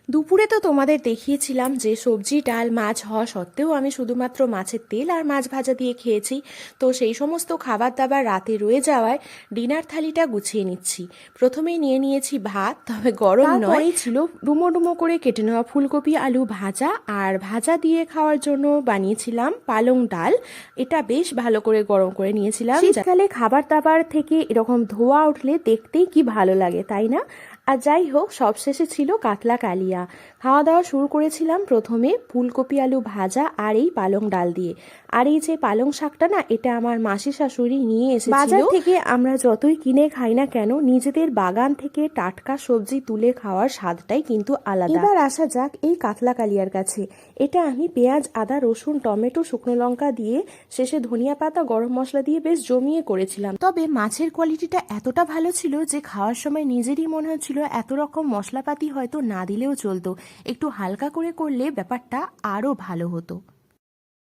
দুপুরে তো তোমাদের দেখিয়েছিলাম যে সবজি ডাল মাছ হওয়া সত্ত্বেও আমি শুধুমাত্র মাছের তেল আর মাছ ভাজা দিয়ে খেয়েছি। তো সেই সমস্ত খাবার দাবার রাতে রয়ে যাওয়ায় ডিনার থালিটা গুছিয়ে নিচ্ছি। প্রথমেই নিয়ে নিয়েছি ভাত, তবে গরম নয়। তারপরেই ছিল ডুমো ডুমো করে কেটে নেওয়া ফুলকপি আলু ভাজা, আর ভাজা দিয়ে খাওয়ার জন্য বানিয়েছিলাম পালং ডাল। এটা বেশ ভালো করে গরম করে নিয়েছিলাম। শীতকালে খাবার দাবার থেকে এরকম ধোয়া উঠলে দেখতেই কি ভালো লাগে, তাই না? আর যাই হোক, সবশেষে ছিল কাতলা কালিয়া। খাওয়া দাওয়া শুরু করেছিলাম প্রথমে ফুলকপি আলু ভাজা আর এই পালং ডাল দিয়ে। আর এই যে পালং শাকটা না, এটা আমার মাসি শাশুড়ি নিয়ে এসেছিল বাজার থেকে। আমরা যতই কিনে খাই না কেন, নিজেদের বাগান থেকে টাটকা সবজি তুলে খাওয়ার স্বাদটাই কিন্তু আলাদা। এবার আসা যাক এই কাতলা কালিয়ার কাছে। এটা আমি পেঁয়াজ আদা রসুন টমেটো শুকনো লঙ্কা দিয়ে শেষে ধনিয়া পাতা গরম মশলা দিয়ে বেশ জমিয়ে করেছিলাম। তবে মাছের কোয়ালিটিটা এতটা ভালো ছিল যে খাওয়ার সময় নিজেরই মনে হচ্ছিল এত রকম মশলাপাতি হয়তো না দিলেও চলতো, একটু হালকা করে করলে ব্যাপারটা আরো ভালো হতো।